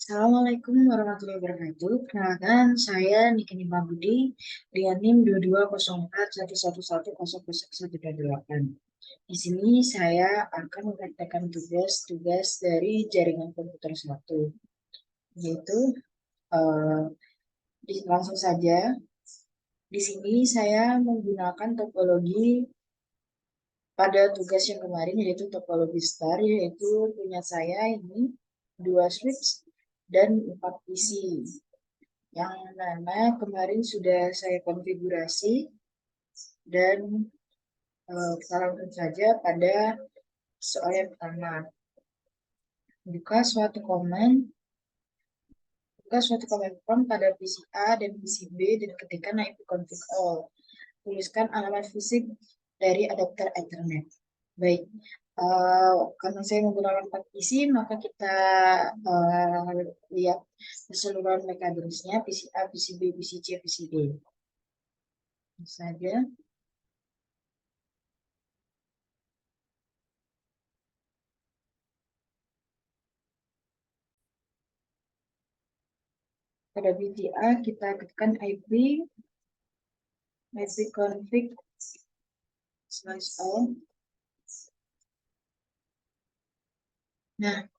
Assalamualaikum warahmatullahi wabarakatuh. Perkenalkan, saya Niki Budi di NIM 220411100128. Di sini saya akan mempraktekkan tugas-tugas dari jaringan komputer 1, yaitu eh, langsung saja. Di sini saya menggunakan topologi pada tugas yang kemarin, yaitu topologi star, yaitu punya saya ini 2 switch dan 4 PC. Yang mana kemarin sudah saya konfigurasi dan kita langsung saja pada soal yang pertama. Buka suatu komen, buka suatu comment form pada PC A dan PC B dan ketikkan ipconfig all. Tuliskan alamat fisik dari adapter Ethernet. Baik, karena saya menggunakan 4 PC, maka kita lihat keseluruhan MAC address-nya PC A, PC B, PC C, PC D. Saja. Pada VTA kita ketikkan IP config /all. Nah,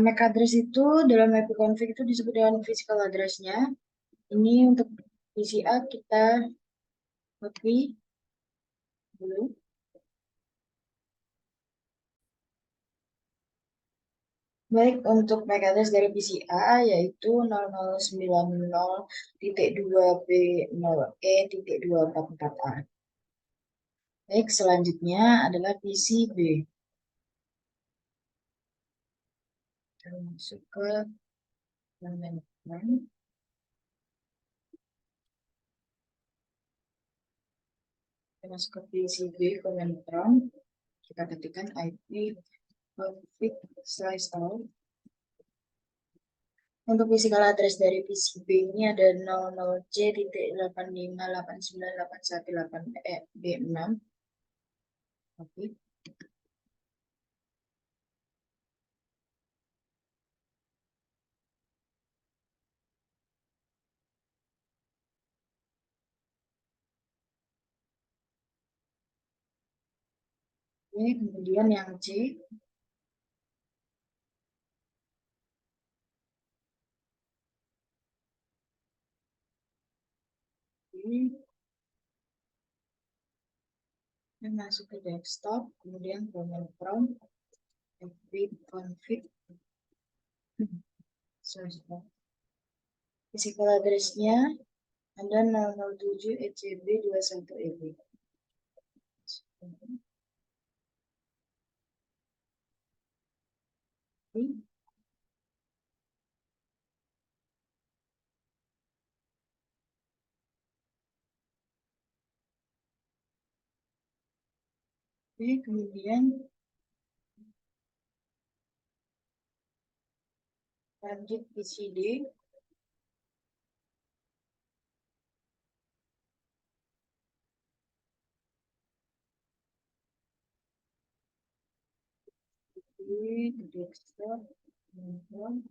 MAC address itu dalam IP config itu disebut dengan physical address-nya. Ini untuk VCA kita copy dulu. Baik, untuk MAC address dari PCA yaitu 0090.2B0E.244A. Baik, selanjutnya adalah PCB. Kita masuk ke command prompt. Kita masuk ke PCB command prompt. Kita ketikkan IP config /all. Untuk physical address dari PCB ini ada 00C.858989188B6. Oke. Ini kemudian yang C. Ini masuk ke desktop, kemudian command prompt ipconfig physical address-nya ada 007 ECB 21 EB. Oke, kemudian lanjut PCD. Di desktop, kemudian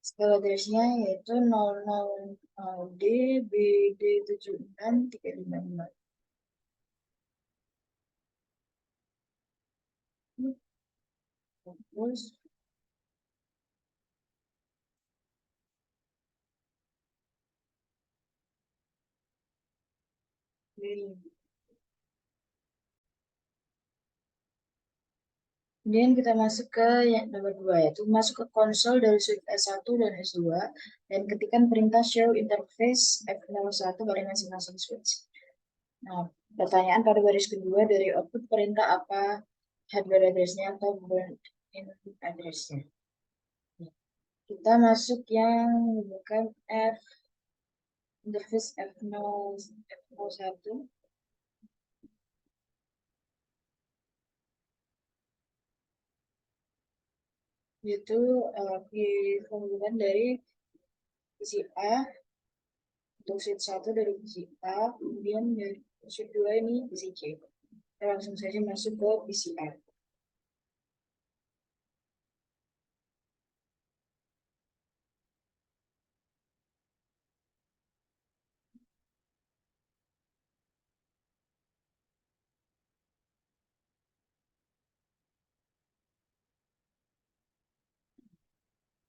Scale address-nya yaitu 00D BD76355. Terus kemudian kita masuk ke yang nomor 2, yaitu masuk ke konsol dari switch S1 dan S2 dan ketikkan perintah show interface F01 pada masing-masing switch. Nah, pertanyaan pada baris kedua dari output perintah apa hardware address-nya atau burn-in address-nya. Kita masuk yang bukan interface F01. Itu penggunaan dari PC A untuk switch 1 dari PC A, kemudian dari switch 2 ini PC C. Kita langsung saja masuk ke PCR.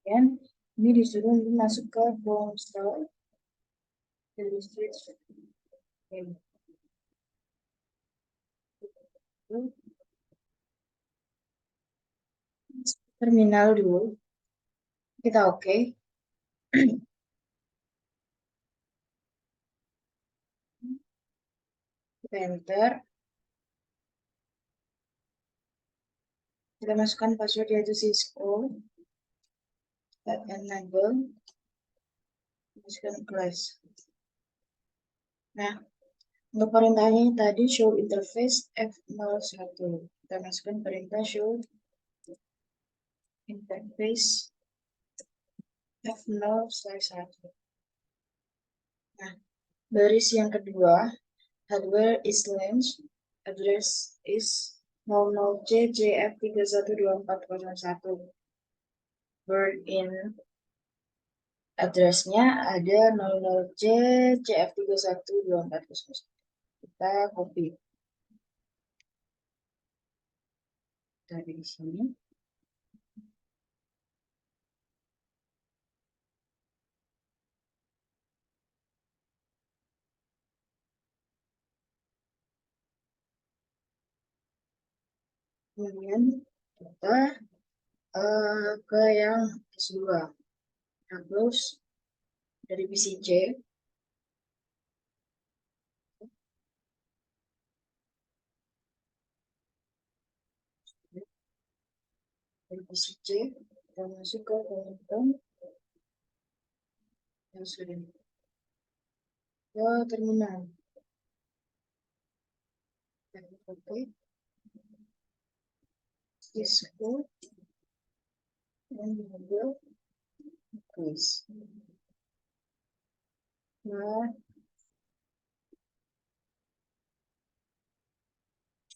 Dan ini disuruh masuk ke form store, terminal dulu. Kita oke. Kita enter. Kita masukkan password yaitu Cisco. Kita enable. Masukkan class. Nah, untuk perintahnya tadi show interface F01. Kita masukkan perintah show interface F0/1. Nah, baris yang kedua, hardware is launched, address is 00C JF312401. Burn in addressnya ada 00C CF312401. Kita copy dari sini. Kemudian kita ke yang kedua, close dari PCC. Dari PCC kita masuk ke Connector yang sudah ke terminal. Dan oke, Cisco dan mobil Chris. Nah,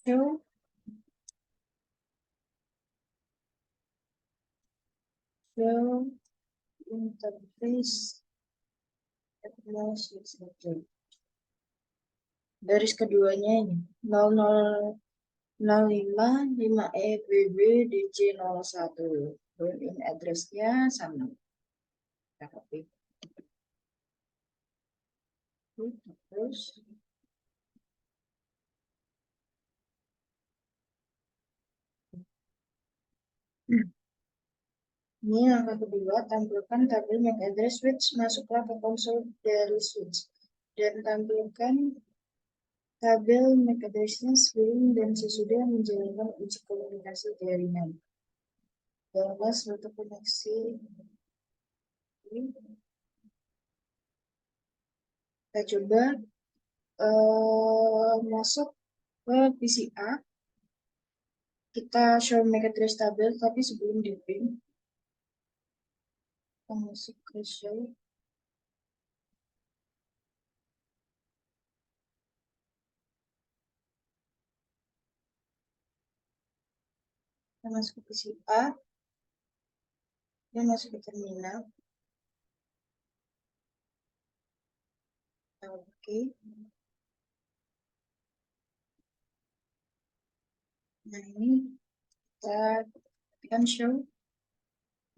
show interface F0/1. Baris keduanya ini 0005 5EBB DC01. Burn in address-nya sama. Kita copy. Terus ini langkah kedua, tampilkan tabel MAC address switch, masuklah ke konsol dari switch dan tampilkan tabel MAC address-nya sebelum dan sesudah menjalankan uji komunikasi jaringan. Download suatu koneksi. Kita coba masuk ke PCA. Kita show MAC address tabel, tapi sebelum di print, kita masuk ke show. Kita masuk ke PCA dan masuk ke terminal. Oke. Nah, ini kita akan show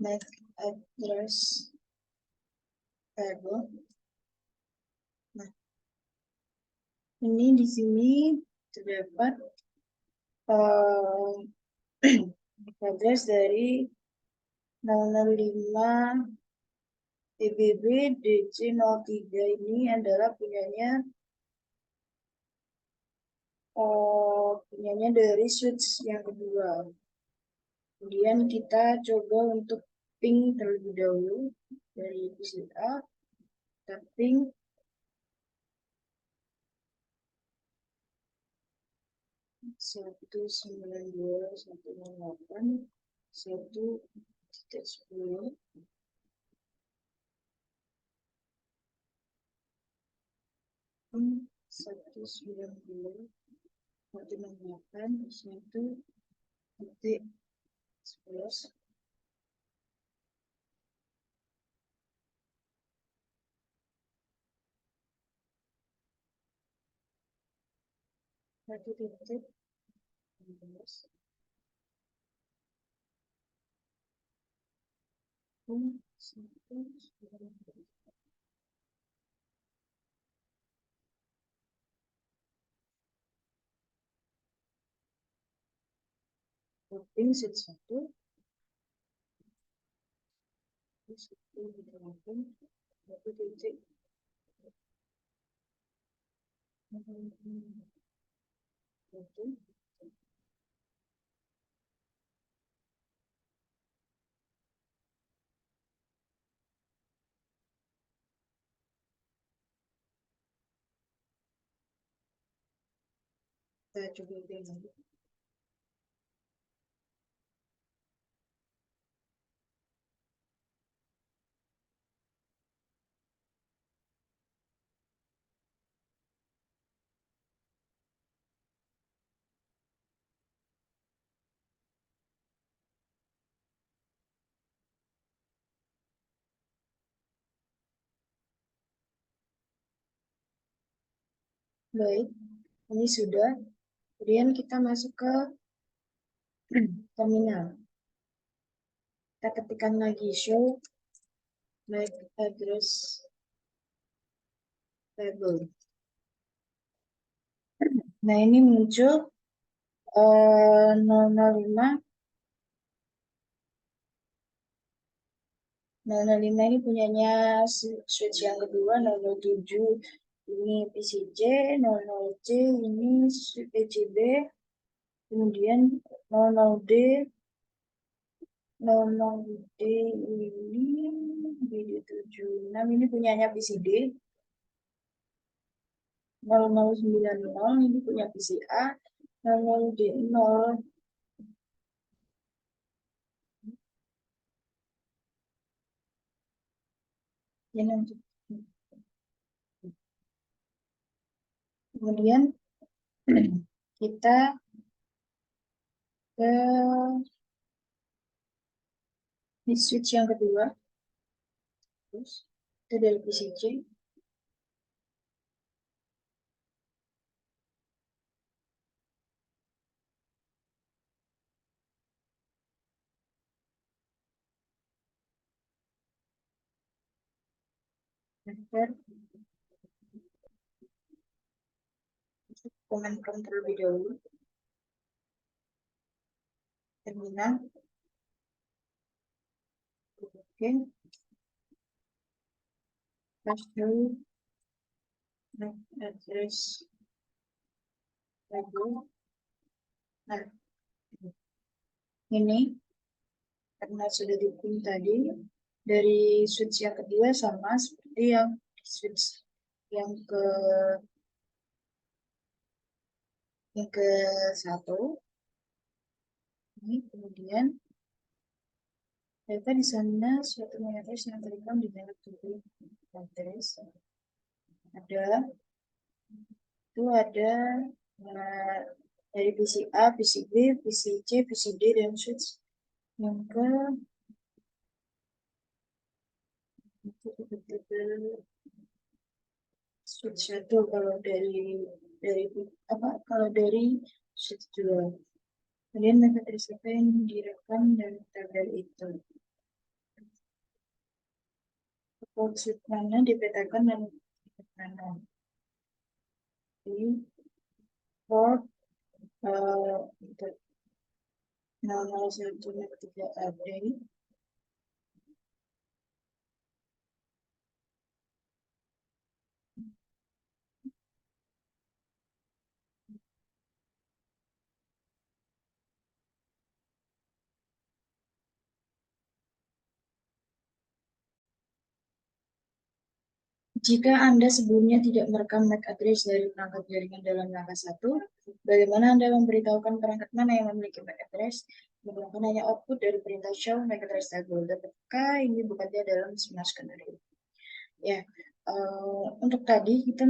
MAC address table. Nah, ini di sini terdapat address dari 005 EBB DC03 ini adalah punyanya dari switch yang kedua. Kemudian kita coba untuk ping terlebih dahulu dari PCA. Kita ping 192.168.1.10. 190. 168 itu titik 11 1 titik 11 Voting sheet 1 1 titik 1 kita coba lihat lagi. Baik, ini sudah. Kemudian kita masuk ke terminal. Kita ketikkan lagi show MAC address table. Nah, ini muncul 005 005 ini punyanya switch yang kedua, 007 ini PCJ, 00C ini PCB, kemudian 00D 00D ini BD76 ini punyanya PCD, 0090 ini punya PCA, 00D0 ya nanti. Kemudian kita ke switch yang kedua, terus itu dari PCC. Komen terlebih dahulu. Terminal. Oke. Password. Address. Label. Nah, ini karena sudah dipilih tadi dari switch yang kedua sama seperti yang switch yang ke satu. Ini kemudian data di sana suatu address yang terekam di dalam tubuh address ada dari PCA, PCB, PCC, PCD dan switch yang ke switch 1 kalau dari switch 2. Kemudian MAC address apa yang direkam dari tabel itu. Port switch mana dipetakan dan mana. Jadi port 001 tidak ada. Jika Anda sebelumnya tidak merekam MAC address dari perangkat jaringan dalam langkah 1, bagaimana Anda memberitahukan perangkat mana yang memiliki MAC address? Menggunakan hanya output dari perintah show MAC address table. Dapatkah ini bekerja dalam semua skenario? Ya, untuk tadi kita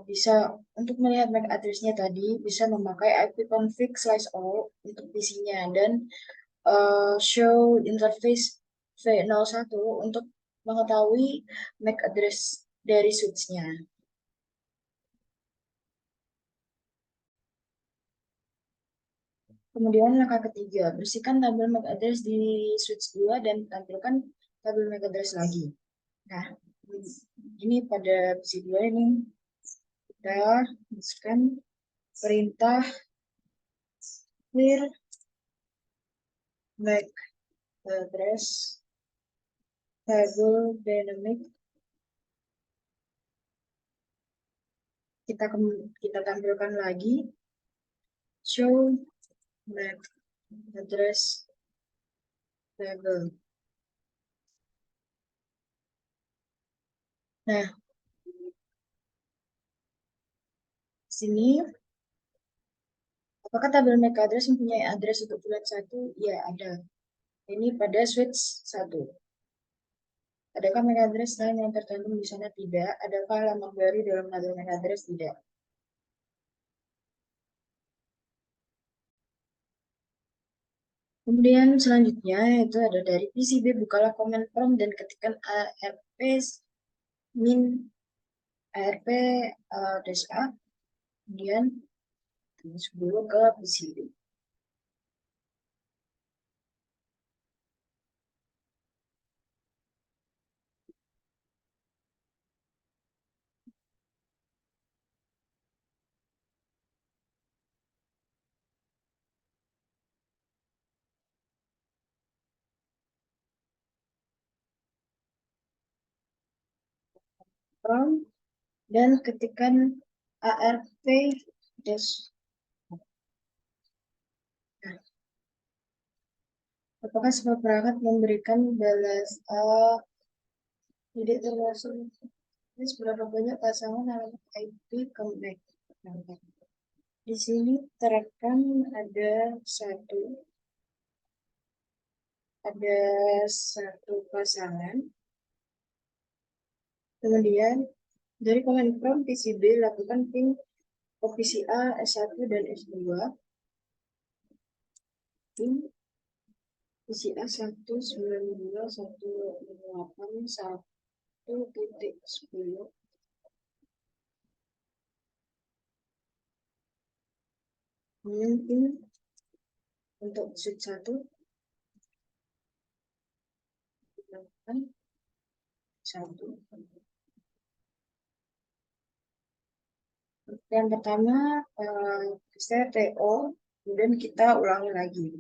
bisa untuk melihat MAC address-nya tadi bisa memakai ipconfig /all untuk PC-nya dan show interface v01 untuk mengetahui MAC address dari switch-nya. Kemudian langkah ketiga, bersihkan tabel MAC address di switch 2 dan tampilkan tabel MAC address lagi. Nah, ini pada PC 2 ini kita masukkan perintah clear MAC address table dynamic. Kita tampilkan lagi show MAC address table. Nah, sini apakah tabel MAC address mempunyai address untuk bulan 1? Ya, ada. Ini pada switch 1. Adakah MAC address lain yang tercantum di sana? Tidak. Adakah halaman baru dalam tabel MAC address? Tidak. Kemudian selanjutnya itu ada dari PCB, bukalah command prompt dan ketikkan arp min arp dash a, kemudian masuk dulu ke PCB. Prompt dan ketikkan arp dash. Nah, apakah semua perangkat memberikan balas tidak termasuk ini seberapa banyak pasangan alamat IP ke MAC? Di sini terekam ada satu pasangan. Kemudian dari command prompt PCB lakukan ping posisi A, S1 dan S2. Ping posisi A192.168.1.10. Kemudian ping untuk switch 1 lakukan 1. Yang pertama saya TO, kemudian kita ulangi lagi.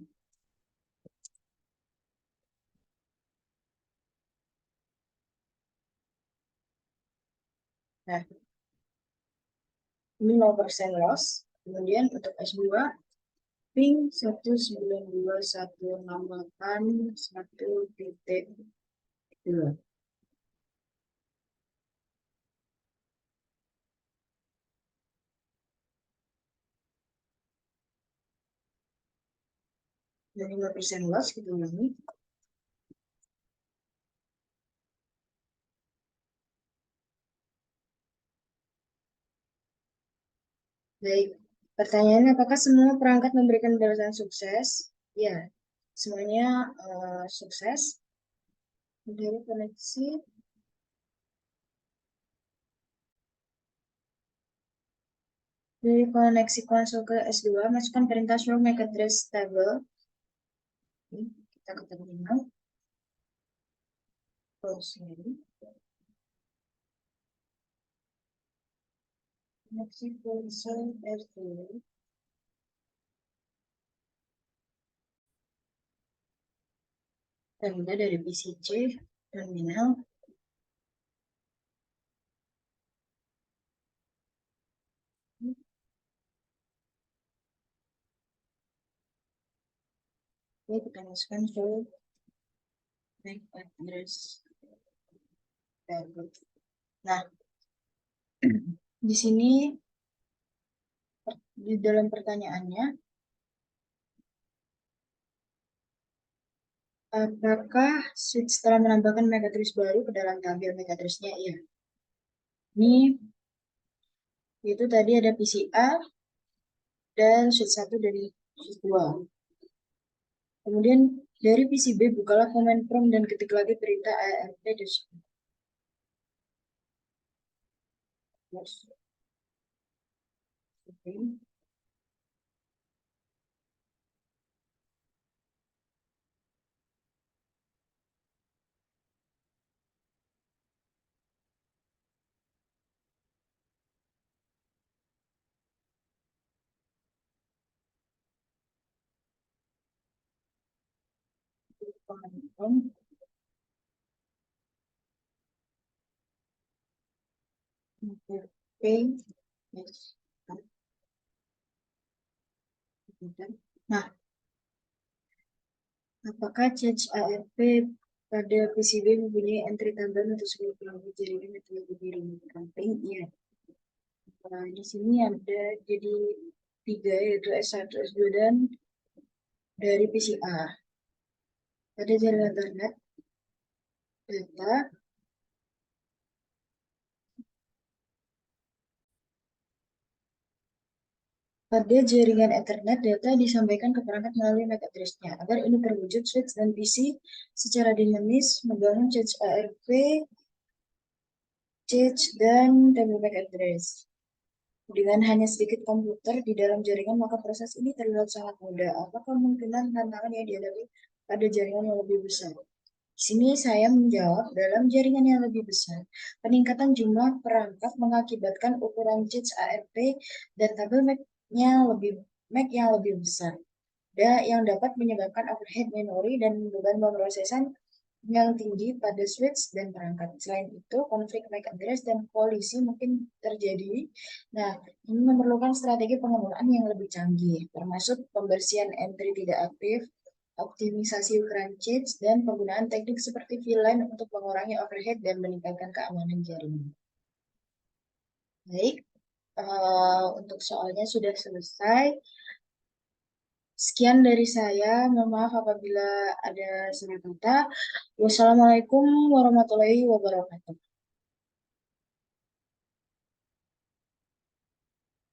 Nah, ini 0% loss. Kemudian untuk S2, ping 192.168.1.2. Dan 5% loss kita ulangi. Baik, pertanyaannya apakah semua perangkat memberikan balasan sukses? Ya, semuanya sukses. Dari koneksi konsol ke S2, masukkan perintah show MAC address table. Kita ke terminal. Close ini. Koneksi konsol R2. Terminal dari PCC, terminal. Oke, kita masukkan show MAC address table. Nah, di sini di dalam pertanyaannya, apakah switch telah menambahkan MAC address baru ke dalam tabel MAC address-nya? Iya. Ini itu tadi ada PCA dan sheet 1 dari sheet 2. Kemudian dari PCB bukalah command prompt dan ketik lagi perintah ARP dan oke. Command prompt ARP yes. Nah, apakah change ARP pada PCB mempunyai entry tambahan untuk seluruh pelanggan jaringan yang telah berdiri campaign? Iya. Nah, di sini ada jadi 3 yaitu S1, S2 dan dari PCA. Pada jaringan internet data pada jaringan Ethernet, data disampaikan ke perangkat melalui MAC address-nya. Agar ini terwujud, switch dan PC secara dinamis membangun change ARP, change, dan table MAC address. Dengan hanya sedikit komputer di dalam jaringan, maka proses ini terlihat sangat mudah. Apa kemungkinan tantangan yang dihadapi pada jaringan yang lebih besar? Di sini saya menjawab, dalam jaringan yang lebih besar, peningkatan jumlah perangkat mengakibatkan ukuran change ARP dan tabel MAC yang lebih besar, yang dapat menyebabkan overhead memori dan beban pemrosesan yang tinggi pada switch dan perangkat. Selain itu, konflik MAC address dan kolisi mungkin terjadi. Nah, ini memerlukan strategi pengelolaan yang lebih canggih, termasuk pembersihan entry tidak aktif, optimisasi ukuran change, dan penggunaan teknik seperti VLAN untuk mengurangi overhead dan meningkatkan keamanan jaringan. Baik, untuk soalnya sudah selesai. Sekian dari saya. Mohon maaf apabila ada salah kata. Wassalamualaikum warahmatullahi wabarakatuh.